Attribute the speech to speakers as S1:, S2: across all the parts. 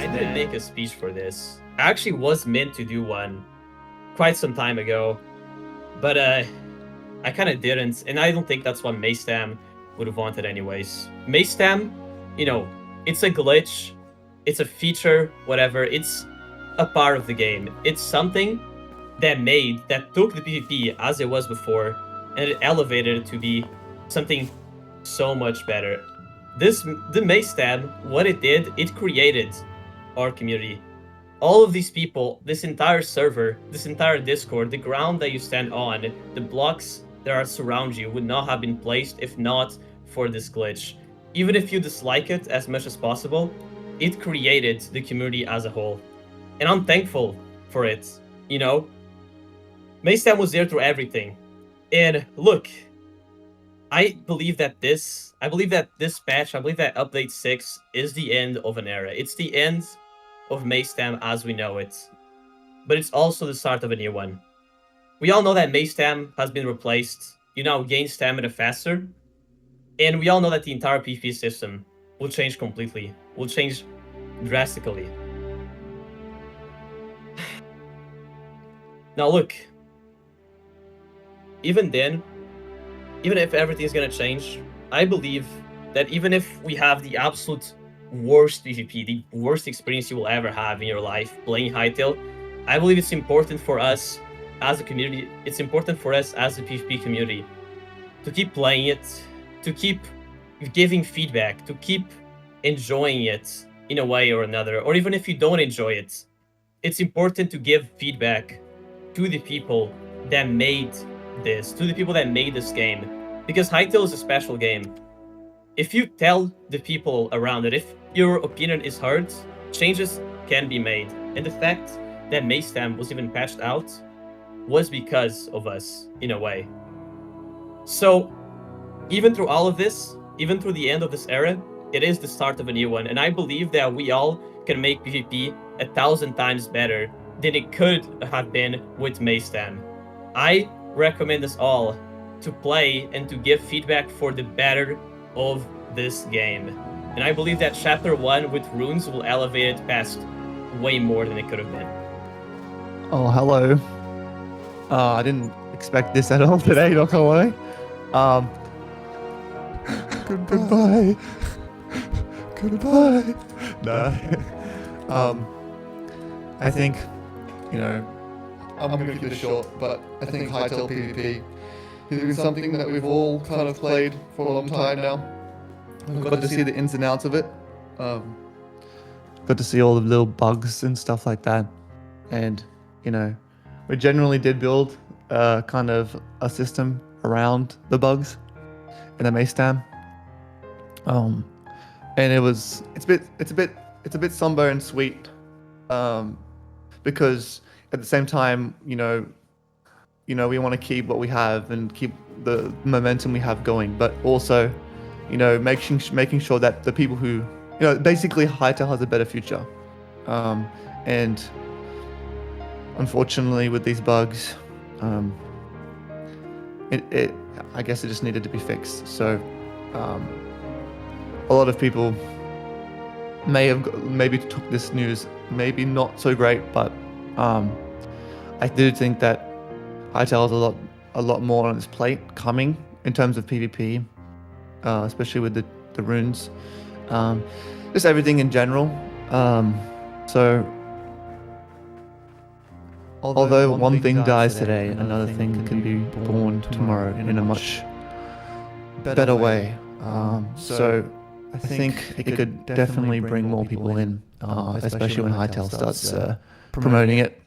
S1: didn't make a speech for this. I actually was meant to do one quite some time ago, but I kind of didn't, and I don't think that's what Mace would have wanted anyways. Mace you know, it's a glitch, it's a feature, whatever. It's a part of the game. It's something that took the PvP as it was before, and it elevated it to be something so much better. The Mace what it did, it created our community. All of these people, this entire server, this entire Discord, the ground that you stand on, the blocks that are surround you would not have been placed if not for this glitch. Even if you dislike it as much as possible, it created the community as a whole. And I'm thankful for it, you know? Mace was there through everything. And look, I believe that this patch, I believe that update 6 is the end of an era. It's the end of Mace as we know it. But it's also the start of a new one. We all know that Mace has been replaced. You now gain stamina faster. And we all know that the entire PvP system will change completely. Will change drastically. Now look, even then, even if everything's gonna change, I believe that even if we have the absolute worst PvP, the worst experience you will ever have in your life playing Hytale, I believe it's important for us as a community, it's important for us as a PvP community to keep playing it, to keep giving feedback, to keep enjoying it in a way or another, or even if you don't enjoy it, it's important to give feedback to the people that made this, to the people that made this game, because Hytale is a special game. If you tell the people around it, if your opinion is heard, changes can be made. And the fact that Mace was even patched out was because of us, in a way. So, even through all of this, even through the end of this era, it is the start of a new one. And I believe that we all can make PvP 1,000 times better than it could have been with Mace. I recommend us all to play and to give feedback for the better of this game. And I believe that Chapter 1 with runes will elevate it past way more than it could have been.
S2: Oh, hello. I didn't expect this at all today, not gonna lie. Goodbye. Goodbye. No. I think, I'm going to keep this short, but I think Hytale PvP has been something that we've all kind of played for a long time now. We've got to see the ins and outs of it. Got to see all the little bugs and stuff like that. And, we generally did build kind of a system around the bugs in the Mace Dam. And it's a bit somber and sweet. Because at the same time, we want to keep what we have and keep the momentum we have going, but also, making sure that the people who, basically Hytale has a better future. And unfortunately with these bugs, I guess it just needed to be fixed. So, a lot of people maybe took this news maybe not so great, but I do think that Hytale has a lot more on its plate coming in terms of PvP, especially with the runes, just everything in general. So although one thing dies today, another thing can be born tomorrow in a much better way. So I think it could definitely bring more people in, especially when Hytale starts promoting it.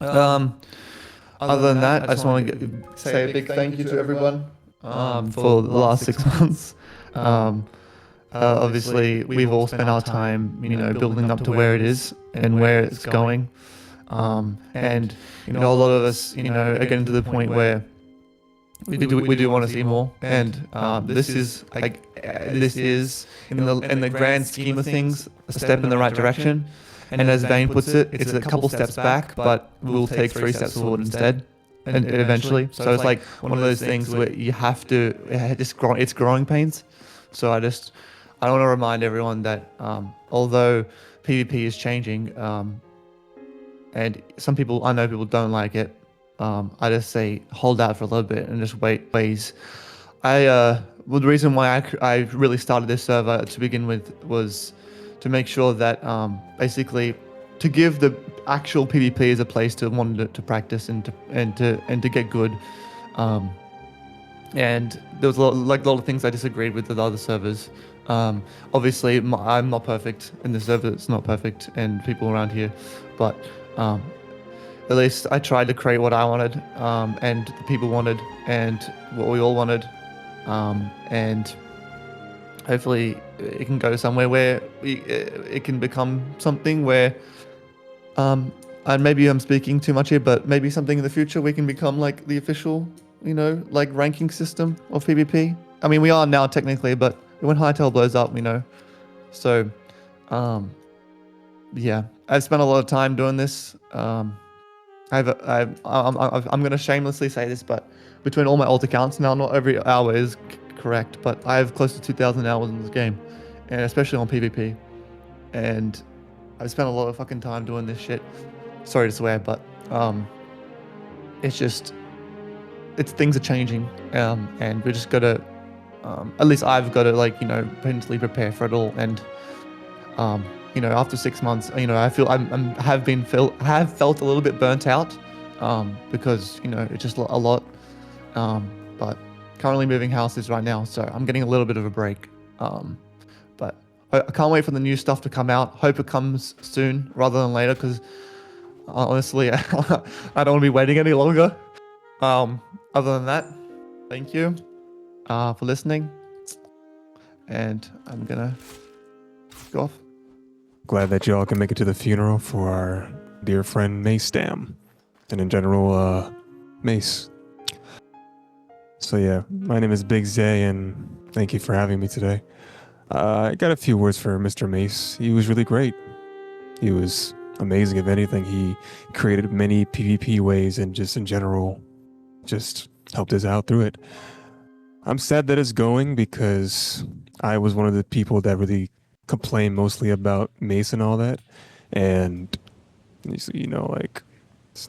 S2: Other than that, I just want to say a big thank you to everyone for the last 6 months. Obviously, we've all spent our time, building up to where it is and where it's going. And a lot of us, are getting to the point where we do want to see more, and this is in the grand scheme of things a step in the right direction. And as Vane puts it, it's a couple steps back, but we'll take 3 steps forward instead, and eventually. So it's like one of those things where you have to, it's growing pains. So I want to remind everyone that although PvP is changing, and some people, I know people don't like it, I just say hold out for a little bit and just wait. Well, the reason why I really started this server to begin with was to make sure that basically to give the actual PvPers a place to want to practice and to get good. And there was a lot of things I disagreed with the other servers. Obviously, I'm not perfect, and the server is not perfect, and people around here, but at least I tried to create what I wanted, and the people wanted, and what we all wanted, and hopefully it can go somewhere where it can become something where, and maybe I'm speaking too much here, but maybe something in the future we can become like the official, like ranking system of PvP. I mean, we are now technically, but when Hytale blows up, So, yeah, I've spent a lot of time doing this. I'm going to shamelessly say this, but between all my alt accounts now, not every hour is correct, but I have close to 2,000 hours in this game, and especially on PvP. And I've spent a lot of fucking time doing this shit. Sorry to swear, but it's things are changing, and we just gotta, at least I've got to mentally prepare for it all. And after 6 months, I feel have felt a little bit burnt out, because it's just a lot. But currently moving houses right now, so I'm getting a little bit of a break. But I can't wait for the new stuff to come out. Hope it comes soon rather than later, because honestly, I don't want to be waiting any longer. Other than that, thank you for listening, and I'm gonna go off.
S3: Glad that y'all can make it to the funeral for our dear friend Mace Dam, and in general, Mace. So yeah, my name is Big Zay, and thank you for having me today. I got a few words for Mr. Mace. He was really great. He was amazing. If anything, he created many PvP ways, and just in general, just helped us out through it. I'm sad that it's going, because I was one of the people that really complain mostly about Mace and all that, and it's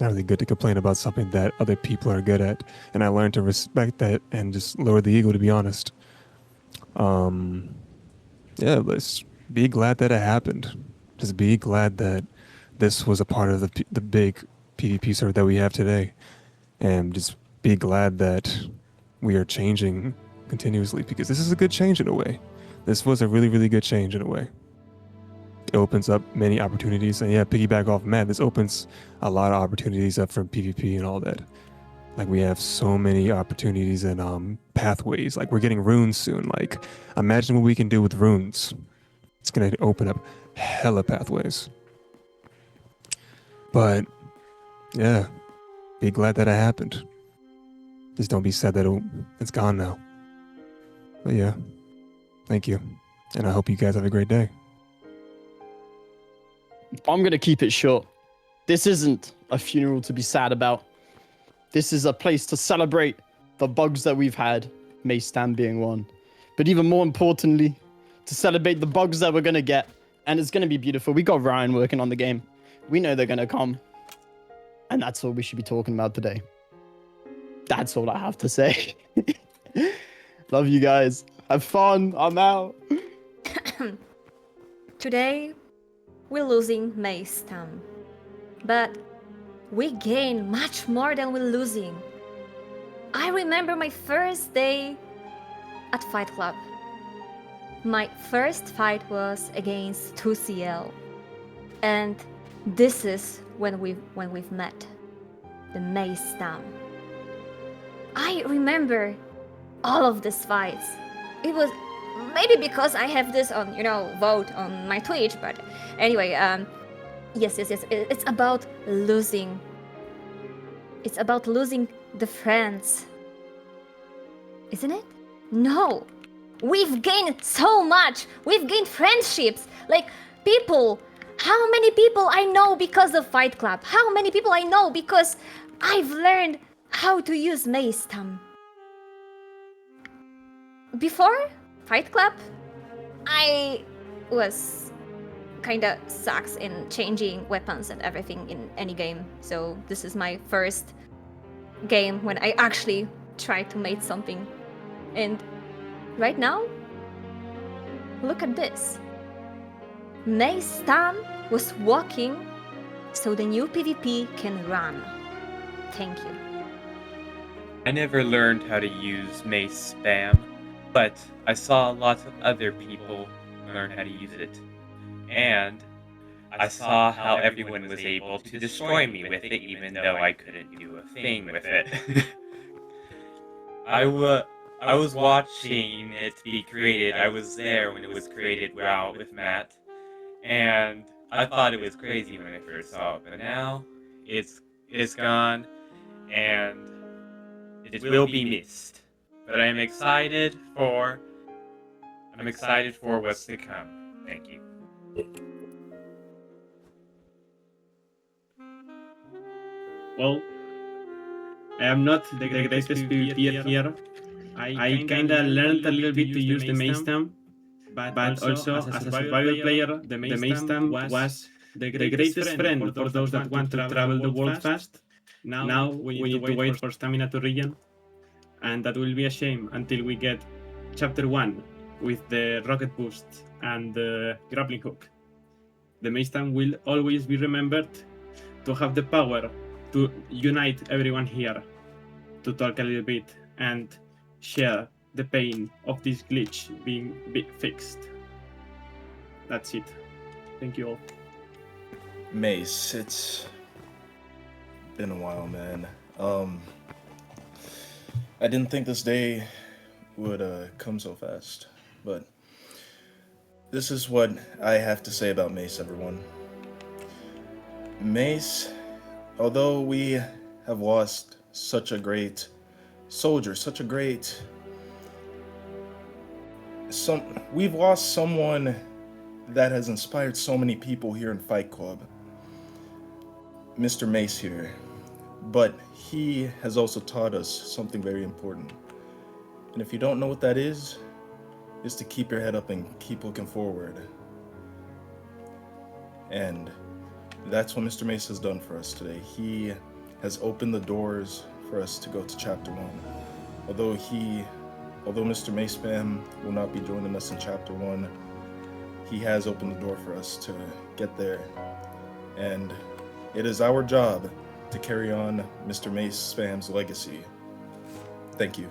S3: not really good to complain about something that other people are good at, and I learned to respect that and just lower the ego, to be honest. Yeah, let's be glad that it happened. Just be glad that this was a part of the big PvP server that we have today, and just be glad that we are changing continuously, because this is a good change in a way. This was a really, really good change in a way. It opens up many opportunities, and yeah, piggyback off Matt, this opens a lot of opportunities up for PvP and all that. Like, we have so many opportunities and pathways. Like, we're getting runes soon. Like, imagine what we can do with runes. It's gonna open up hella pathways. But yeah, be glad that it happened. Just don't be sad that it's gone now. But yeah, thank you, and I hope you guys have a great day.
S4: I'm going to keep it short. This isn't a funeral to be sad about. This is a place to celebrate the bugs that we've had, Mace Stam being one. But even more importantly, to celebrate the bugs that we're going to get. And it's going to be beautiful. We got Ryan working on the game. We know they're going to come. And that's all we should be talking about today. That's all I have to say. Love you guys. Have fun. I'm out.
S5: Today, we're losing Mace Stam. But we gain much more than we're losing. I remember my first day at Fight Club. My first fight was against 2CL. And this is when we've met. The Mace Stam. I remember all of these fights. It was maybe because I have this on, vote on my Twitch, but anyway, yes. It's about losing. It's about losing the friends. Isn't it? No. We've gained so much. We've gained friendships. Like, people. How many people I know because of Fight Club? How many people I know because I've learned how to use Mace Stam? Before Fight Club, I was kind of sucks in changing weapons and everything in any game. So this is my first game when I actually try to make something. And right now, look at this. Mace Tam was walking so the new PvP can run. Thank you.
S6: I never learned how to use Mace Spam, but I saw lots of other people learn how to use it. And I saw how everyone was able to destroy me with it, even though I couldn't do a thing with it. I was watching it be created. I was there when it was created with Matt, and I thought it was crazy when I first saw it. But now it's gone, and it will be missed. But I'm excited for what's to come. Thank you.
S7: Well, I am not the greatest PvPer here. I kinda learned a little bit to use the Mace Stamp, but also as a survival player, the Mace Stamp was the greatest friend for those that want to travel the world fast. Now we need to wait for stamina to regen, and that will be a shame until we get chapter 1 with the rocket boost and the grappling hook. The Mace Stamp will always be remembered to have the power to unite everyone here, to talk a little bit and share the pain of this glitch being fixed. That's it. Thank you all.
S8: Mace, it's been a while, man. I didn't think this day would come so fast, but this is what I have to say about Mace, everyone. Mace, although we have lost such a great soldier, such a great... We've lost someone that has inspired so many people here in Fight Club. Mr. Mace here. But he has also taught us something very important. And if you don't know what that is to keep your head up and keep looking forward. And that's what Mr. Mace has done for us today. He has opened the doors for us to go to chapter 1. Although Mr. Mace Spam will not be joining us in chapter 1, he has opened the door for us to get there. And it is our job to carry on Mr. Mace Spam's legacy. Thank you.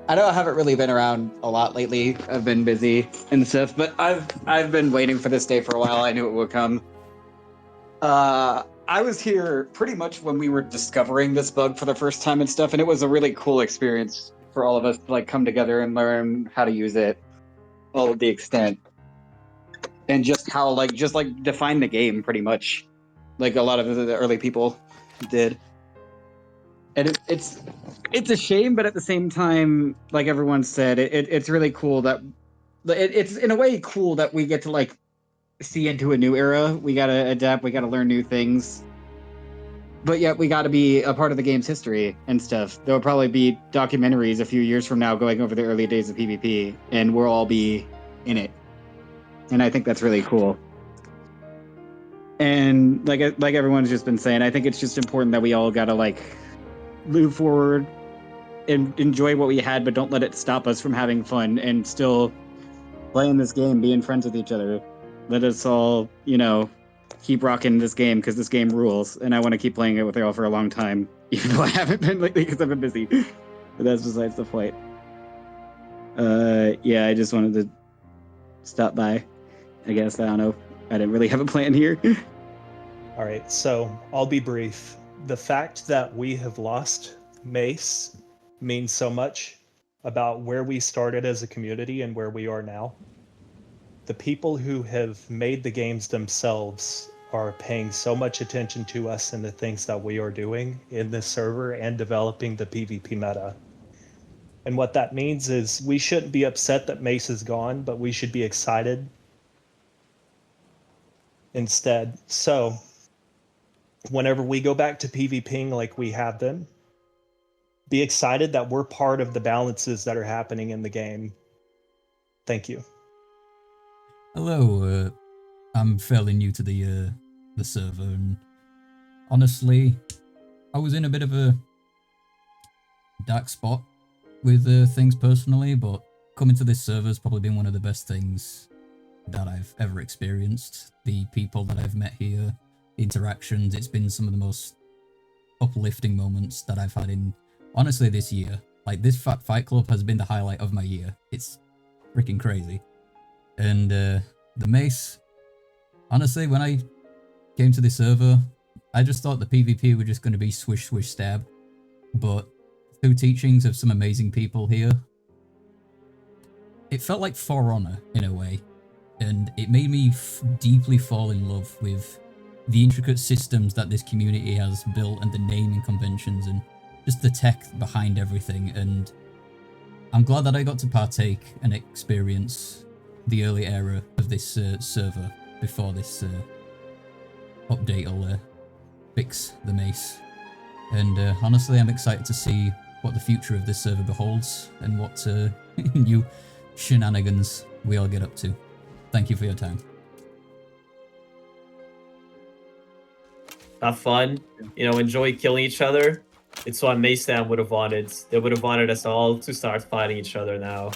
S9: I know I haven't really been around a lot lately. I've been busy and stuff, but I've been waiting for this day for a while. I knew it would come. I was here pretty much when we were discovering this bug for the first time and stuff, and it was a really cool experience for all of us to like come together and learn how to use it, all of the extent, and just how like define the game pretty much, like a lot of the early people did. And it's a shame, but at the same time, like everyone said, it's really cool that it's in a way cool that we get to like see into a new era. We gotta adapt, we gotta learn new things, but yet we gotta be a part of the game's history and stuff. There will probably be documentaries a few years from now going over the early days of PvP, and we'll all be in it. And I think that's really cool. And like everyone's just been saying, I think it's just important that we all gotta like move forward and enjoy what we had, but don't let it stop us from having fun and still playing this game, being friends with each other. Let us all, keep rocking this game because this game rules, and I want to keep playing it with y'all for a long time, even though I haven't been lately because I've been busy. But that's besides the point. Yeah, I just wanted to stop by. I guess, I don't know. I didn't really have a plan here.
S10: All right, so I'll be brief. The fact that we have lost Mace means so much about where we started as a community and where we are now. The people who have made the games themselves are paying so much attention to us and the things that we are doing in this server and developing the PvP meta. And what that means is we shouldn't be upset that Mace is gone, but we should be excited instead. So whenever we go back to PvPing like we have been, be excited that we're part of the balances that are happening in the game. Thank you.
S11: Hello, I'm fairly new to the server, and honestly, I was in a bit of a dark spot with things personally, but coming to this server has probably been one of the best things that I've ever experienced. The people that I've met here, the interactions, it's been some of the most uplifting moments that I've had in, honestly, this year. Like, this Fight Club has been the highlight of my year. It's freaking crazy. And the Mace, honestly, when I came to this server, I just thought the PvP were just going to be swish, swish, stab. But through teachings of some amazing people here, it felt like For Honor in a way. And it made me deeply fall in love with the intricate systems that this community has built and the naming conventions and just the tech behind everything. And I'm glad that I got to partake and experience the early era of this server before this update will fix the Mace. And honestly, I'm excited to see what the future of this server beholds and what new shenanigans we all get up to. Thank you for your time.
S1: Have fun, enjoy killing each other. It's what Mace Stam would have wanted. They would have wanted us all to start fighting each other now.